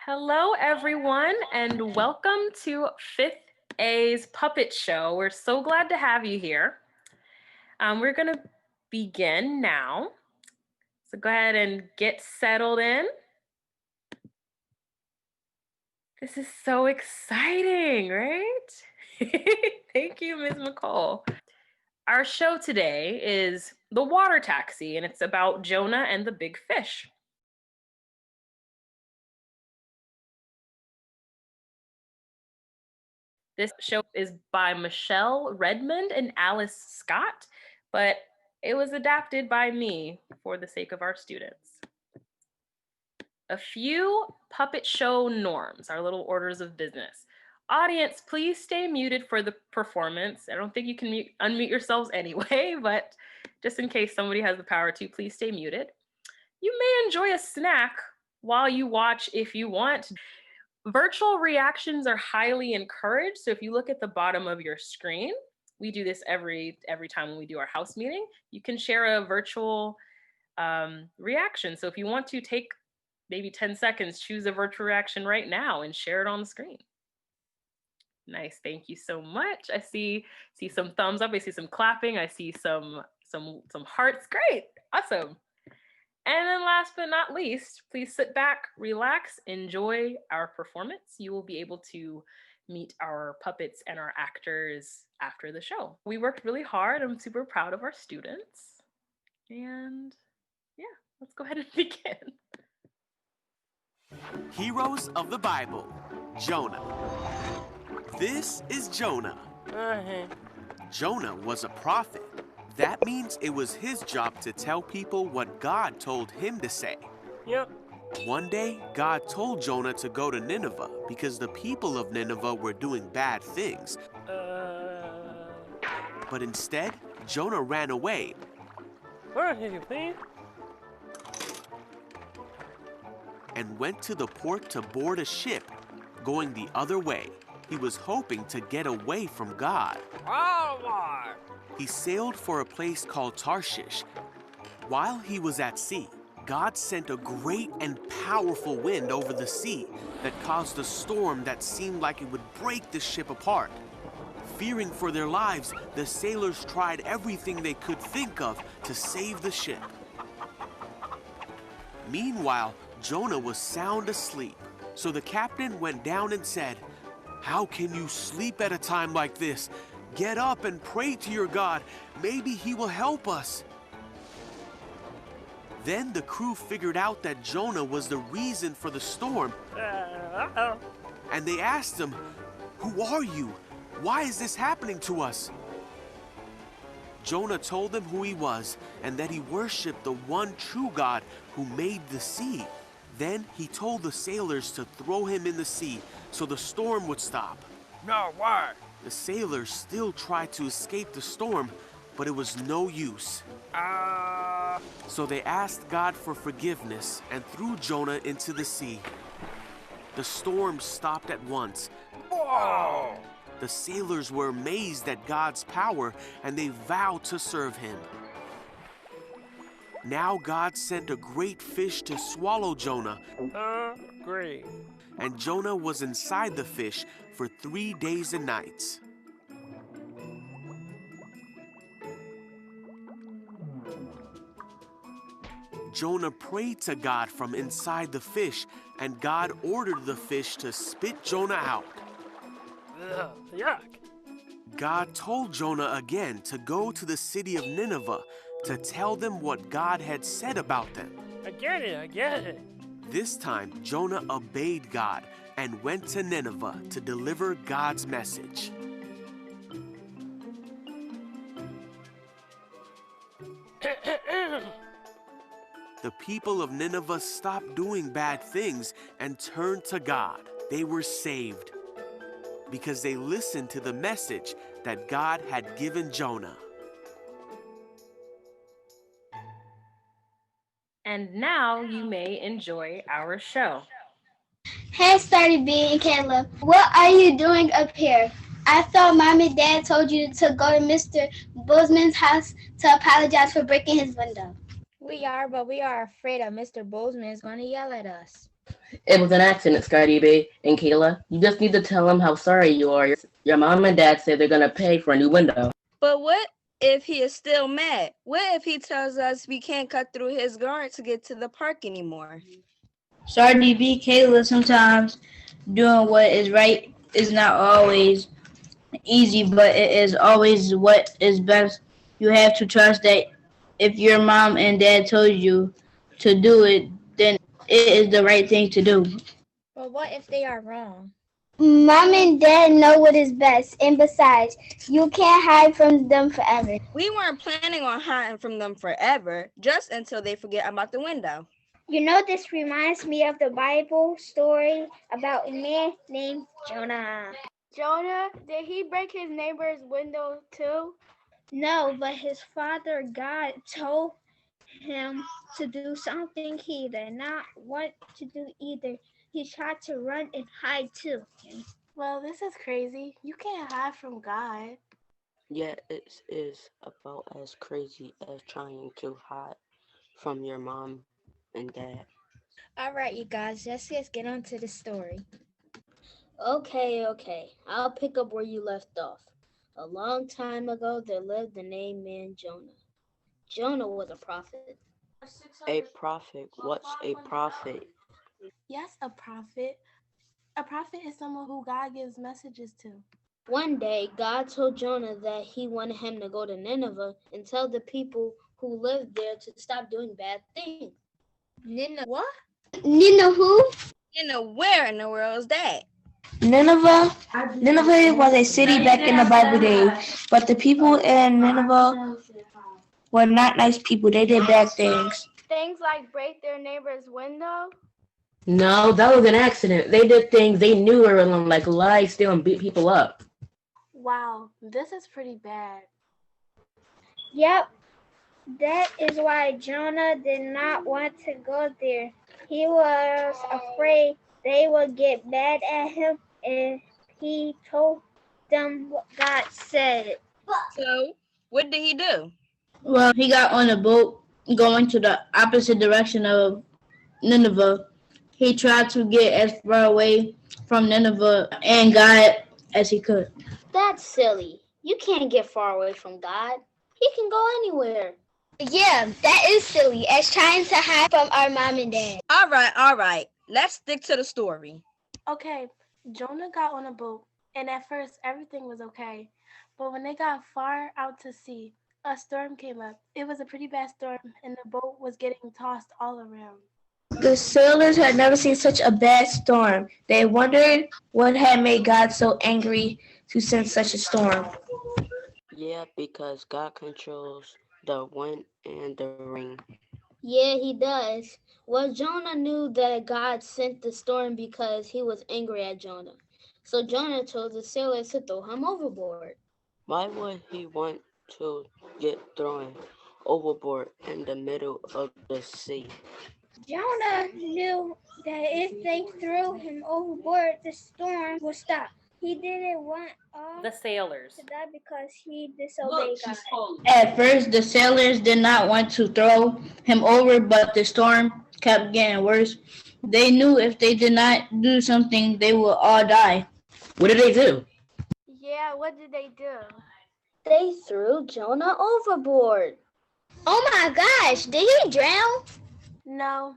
Hello, everyone, and welcome to 5th A's Puppet Show. We're so glad to have you here. We're going to begin now. So go ahead and get settled in. This is so exciting, right? Thank you, Ms. McCall. Our show today is The Water Taxi, and it's about Jonah and the Big Fish. This show is by Michele Redmond and Alice Scott, but it was adapted by me for the sake of our students. A few puppet show norms, our little orders of business. Audience, please stay muted for the performance. I don't think you can unmute yourselves anyway, but just in case somebody has the power to, please stay muted. You may enjoy a snack while you watch if you want. Virtual reactions are highly encouraged. So if you look at the bottom of your screen, we do this every time when we do our house meeting. You can share a virtual reaction. So if you want to take maybe 10 seconds, choose a virtual reaction right now and share it on the screen. Nice, thank you so much. I see some thumbs up. I see some clapping. I see some hearts. Great, awesome. And then last but not least, please sit back, relax, enjoy our performance. You will be able to meet our puppets and our actors after the show. We worked really hard. I'm super proud of our students. And yeah, let's go ahead and begin. Heroes of the Bible, Jonah. This is Jonah. Jonah was a prophet. That means it was his job to tell people what God told him to say. Yep. One day, God told Jonah to go to Nineveh because the people of Nineveh were doing bad things. But instead, Jonah ran away. Where are you, please? And went to the port to board a ship, going the other way. He was hoping to get away from God. He sailed for a place called Tarshish. While he was at sea, God sent a great and powerful wind over the sea that caused a storm that seemed like it would break the ship apart. Fearing for their lives, the sailors tried everything they could think of to save the ship. Meanwhile, Jonah was sound asleep, so the captain went down and said, "How can you sleep at a time like this? Get up and pray to your God. Maybe he will help us." Then the crew figured out that Jonah was the reason for the storm. And they asked him, "Who are you? Why is this happening to us?" Jonah told them who he was and that he worshiped the one true God who made the sea. Then he told the sailors to throw him in the sea so the storm would stop. No, why? The sailors still tried to escape the storm, but it was no use. So they asked God for forgiveness and threw Jonah into the sea. The storm stopped at once. Whoa! The sailors were amazed at God's power and they vowed to serve him. Now God sent a great fish to swallow Jonah. Great. And Jonah was inside the fish for 3 days and nights. Jonah prayed to God from inside the fish, and God ordered the fish to spit Jonah out. Yuck. God told Jonah again to go to the city of Nineveh to tell them what God had said about them. I get it. This time, Jonah obeyed God and went to Nineveh to deliver God's message. The people of Nineveh stopped doing bad things and turned to God. They were saved because they listened to the message that God had given Jonah. And now you may enjoy our show. Hey, Starty B and Caleb. What are you doing up here? I thought Mom and Dad told you to go to Mr. Bozeman's house to apologize for breaking his window. We are, but we are afraid that Mr. Bozeman is going to yell at us. It was an accident, Scotty B and Kayla. You just need to tell them how sorry you are. Your mom and dad say they're gonna pay for a new window. But what if he is still mad? What if he tells us we can't cut through his guard to get to the park anymore? Sorry, B. Kayla, sometimes doing what is right is not always easy, but it is always what is best. You have to trust that if your mom and dad told you to do it, then it is the right thing to do. But what if they are wrong? Mom and dad know what is best, and besides, you can't hide from them forever. We weren't planning on hiding from them forever, just until they forget about the window. You know, this reminds me of the Bible story about a man named Jonah. Jonah, did he break his neighbor's window too? No, but his father God told him to do something he did not want to do either. He tried to run and hide too. Well, this is crazy. You can't hide from God. Yeah, it is about as crazy as trying to hide from your mom and dad. All right, you guys, let's get on to the story. Okay. I'll pick up where you left off. A long time ago, there lived a named man Jonah. Jonah was a prophet. A prophet? What's a prophet? Yes, a prophet. A prophet is someone who God gives messages to. One day, God told Jonah that he wanted him to go to Nineveh and tell the people who lived there to stop doing bad things. Nineveh what? Nineveh who? Nineveh, where in the world is that? Nineveh was a city back in the Bible days, but the people in Nineveh were not nice people. They did bad things. Things like break their neighbor's window? No, that was an accident. They did things they knew were wrong, like lie, steal, and beat people up. Wow, this is pretty bad. Yep, that is why Jonah did not want to go there. He was afraid they would get mad at him if he told them what God said. So, what did he do? Well, he got on a boat going to the opposite direction of Nineveh. He tried to get as far away from Nineveh and God as he could. That's silly. You can't get far away from God. He can go anywhere. Yeah, that is silly, as trying to hide from our mom and dad. All right. Let's stick to the story. Okay, Jonah got on a boat, and at first everything was okay. But when they got far out to sea, a storm came up. It was a pretty bad storm, and the boat was getting tossed all around. The sailors had never seen such a bad storm. They wondered what had made God so angry to send such a storm. Yeah, because God controls the wind and the rain. Yeah, he does. Well, Jonah knew that God sent the storm because he was angry at Jonah. So Jonah told the sailors to throw him overboard. Why would he want to get thrown overboard in the middle of the sea? Jonah knew that if they threw him overboard, the storm would stop. He didn't want all The sailors. to die because he disobeyed God. At first, the sailors did not want to throw him over, but the storm kept getting worse. They knew if they did not do something, they would all die. What did they do? Yeah, what did they do? They threw Jonah overboard. Oh my gosh, did he drown? No.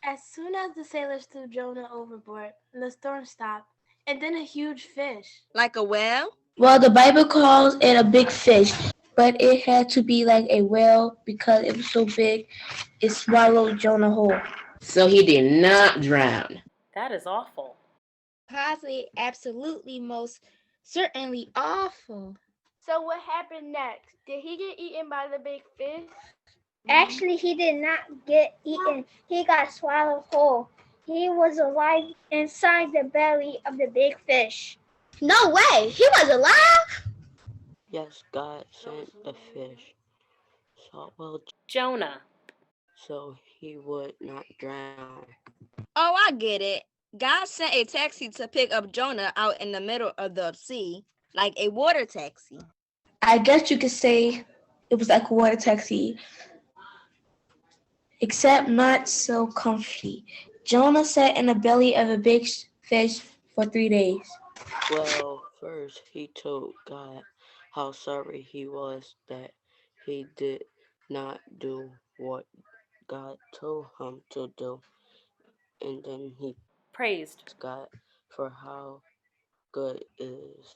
As soon as the sailors threw Jonah overboard, the storm stopped, and then a huge fish. Like a whale? Well, the Bible calls it a big fish, but it had to be like a whale because it was so big, it swallowed Jonah whole. So he did not drown. That is awful. Possibly, absolutely, most certainly awful. So what happened next? Did he get eaten by the big fish? Actually, he did not get eaten. He got swallowed whole. He was alive inside the belly of the big fish. No way! He was alive? Yes, God sent the fish. Jonah. So he would not drown. Oh, I get it. God sent a taxi to pick up Jonah out in the middle of the sea, like a water taxi. I guess you could say it was like a water taxi, except not so comfy. Jonah sat in the belly of a big fish for 3 days. Well, first he told God how sorry he was that he did not do what God told him to do, and then he praised God for how good is.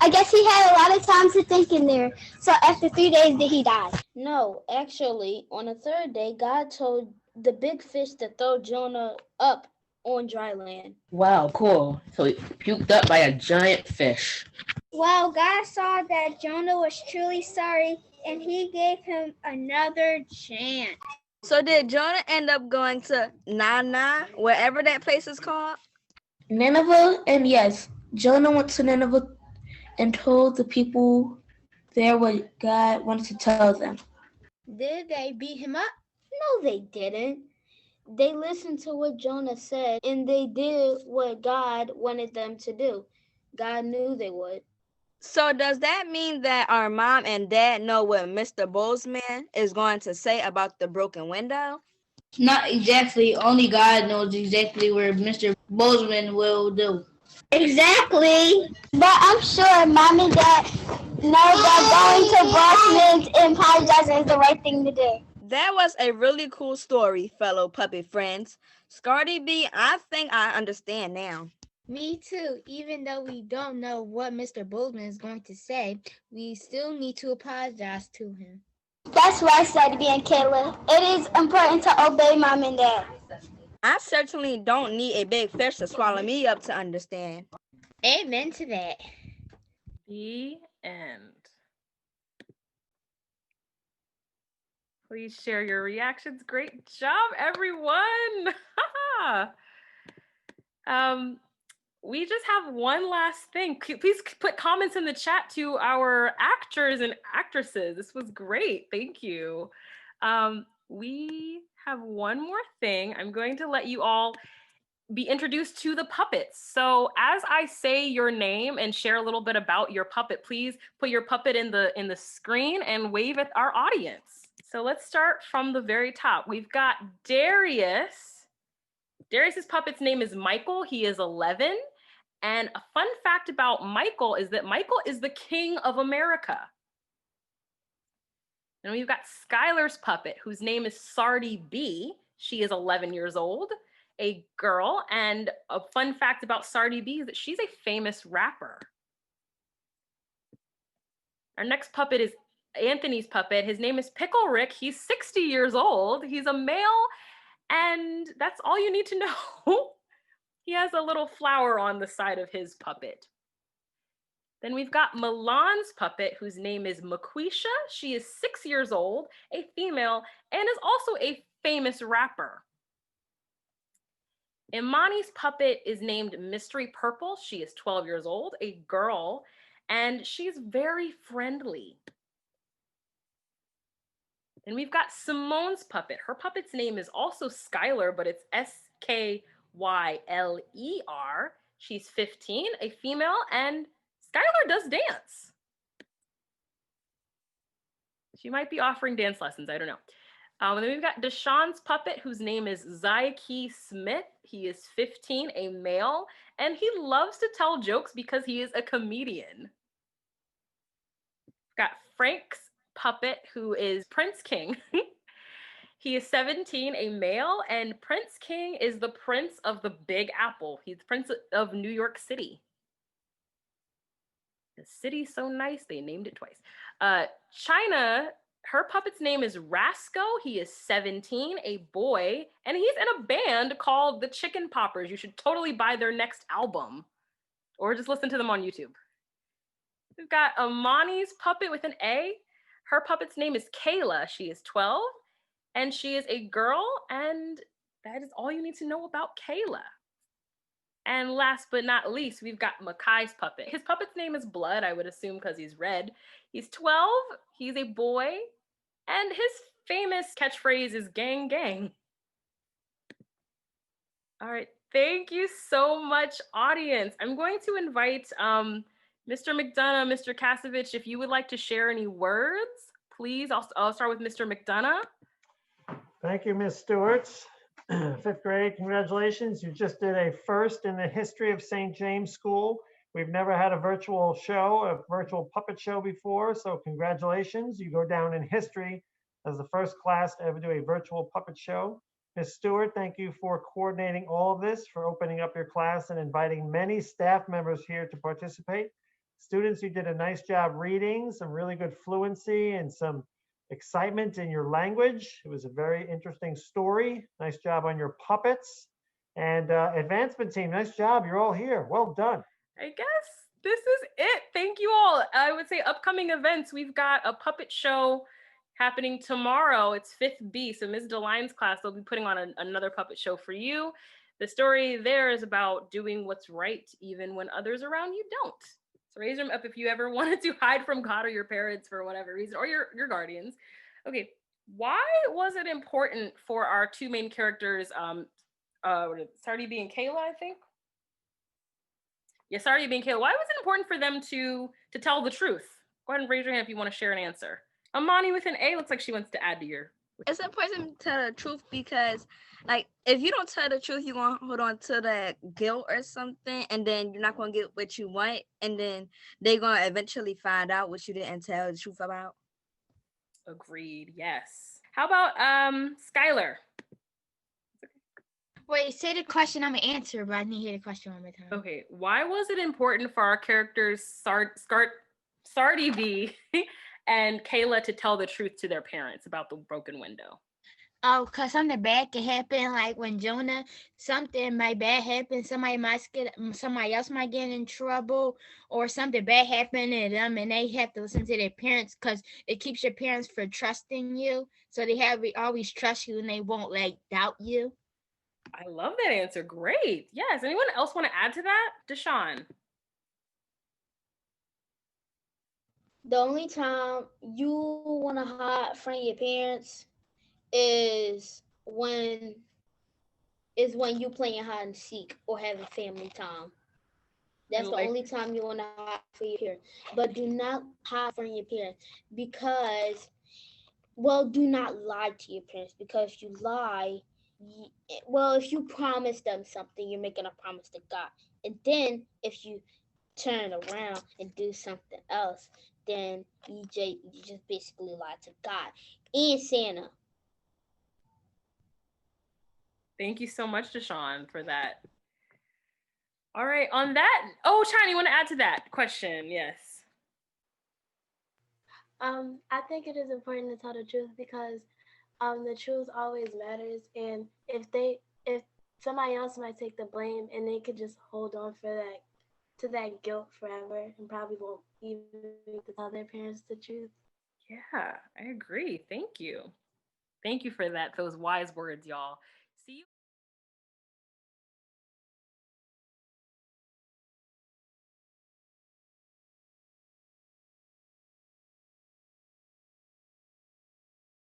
I guess he had a lot of time to think in there. So after 3 days, did he die? No, actually, on the third day, God told the big fish to throw Jonah up on dry land. Wow, cool. So he puked up by a giant fish. Well, God saw that Jonah was truly sorry, and he gave him another chance. So did Jonah end up going to Nana, wherever that place is called? Nineveh, and yes, Jonah went to Nineveh and told the people there what God wanted to tell them. Did they beat him up? No, they didn't. They listened to what Jonah said, and they did what God wanted them to do. God knew they would. So does that mean that our mom and dad know what Mr. Bozeman is going to say about the broken window? Not exactly. Only God knows exactly where Mr. Bozeman will do. Exactly. But I'm sure Mom and Dad know that going to Boston's and apologizing is the right thing to do. That was a really cool story, fellow puppet friends. Scardy B, I think I understand now. Me too. Even though we don't know what Mr. Bozeman is going to say, we still need to apologize to him. That's right, Sadie and Kayla. It is important to obey Mom and Dad. I certainly don't need a big fish to swallow me up to understand. Amen to that. The end. Please share your reactions. Great job, everyone. We just have one last thing. Please put comments in the chat to our actors and actresses. This was great. Thank you. We have one more thing. I'm going to let you all be introduced to the puppets. So as I say your name and share a little bit about your puppet, please put your puppet in the screen and wave at our audience. So let's start from the very top. We've got Darius. Darius's puppet's name is Michael. He is 11. And a fun fact about Michael is that Michael is the king of America. And we've got Skylar's puppet, whose name is Sardi B. She is 11 years old, a girl. And a fun fact about Sardi B is that she's a famous rapper. Our next puppet is Anthony's puppet. His name is Pickle Rick. He's 60 years old. He's a male, and that's all you need to know. He has a little flower on the side of his puppet. Then we've got Milan's puppet, whose name is Maquisha. She is 6 years old, a female, and is also a famous rapper. Imani's puppet is named Mystery Purple. She is 12 years old, a girl, and she's very friendly. Then we've got Simone's puppet. Her puppet's name is also Skylar, but it's Skyler. She's 15, a female, and Skylar does dance. She might be offering dance lessons, I don't know. And then we've got Deshaun's puppet, whose name is Zyke Smith. He is 15, a male, and he loves to tell jokes because he is a comedian. We've got Frank's puppet, who is Prince King. He is 17, a male, and Prince King is the prince of the Big Apple. He's the prince of New York City. The city's so nice, they named it twice. China, her puppet's name is Rasco. He is 17, a boy, and he's in a band called the Chicken Poppers. You should totally buy their next album or just listen to them on YouTube. We've got Amani's puppet with an A. Her puppet's name is Kayla. She is 12. And she is a girl, and that is all you need to know about Kayla. And last but not least, we've got Makai's puppet. His puppet's name is Blood, I would assume because he's red. He's 12, he's a boy, and his famous catchphrase is gang gang. All right, thank you so much, audience. I'm going to invite Mr. McDonough, Mr. Kasevich, if you would like to share any words, please. I'll start with Mr. McDonough. Thank you, Ms. Stewart. Fifth grade, congratulations. You just did a first in the history of St. James School. We've never had a virtual show, a virtual puppet show before, so congratulations. You go down in history as the first class to ever do a virtual puppet show. Ms. Stewart, thank you for coordinating all of this, for opening up your class and inviting many staff members here to participate. Students, you did a nice job reading, some really good fluency and some excitement in your language. It was a very interesting story. Nice job on your puppets. And advancement team, nice job. You're all here. Well done. I guess this is it. Thank you all. I would say upcoming events. We've got a puppet show happening tomorrow. It's 5th B. So Ms. DeLine's class, they'll be putting on another puppet show for you. The story there is about doing what's right even when others around you don't. So raise them up if you ever wanted to hide from God or your parents for whatever reason, or your guardians. Okay, why was it important for our two main characters, Sardi B and Kayla, I think? Yeah, Sardi B and Kayla. Why was it important for them to tell the truth? Go ahead and raise your hand if you want to share an answer. Amani with an A looks like she wants to add to your. It's important to tell the truth because, like, if you don't tell the truth, you're going to hold on to the guilt or something, and then you're not going to get what you want, and then they're going to eventually find out what you didn't tell the truth about. Agreed, yes. How about Skylar? Wait, say the question. I'm going to answer, but I need to hear the question one more time. Okay, why was it important for our characters, Sardi B and Kayla, to tell the truth to their parents about the broken window? Oh, because something bad could happen, like when Jonah, something might bad happen, somebody else might get in trouble, or something bad happen to them, and they have to listen to their parents because it keeps your parents from trusting you, so they always trust you and they won't like doubt you. I love that answer. Great. Yes. Anyone else want to add to that? Deshaun. The only time you want to hide from your parents is when you playing hide and seek or having family time. That's the only time you want to hide from your parents. But do not hide from your parents because, well, do not lie to your parents, because if you lie, if you promise them something, you're making a promise to God. And then if you turn around and do something else, then you just basically lie to God and Santa. Thank you so much, Deshaun, for that. All right, on that, China, you want to add to that question? Yes. I think it is important to tell the truth because the truth always matters, and if somebody else might take the blame and they could just hold on to that guilt forever and probably won't even tell their parents the truth. Yeah, I agree. Thank you. Thank you for that. Those wise words, y'all. See you.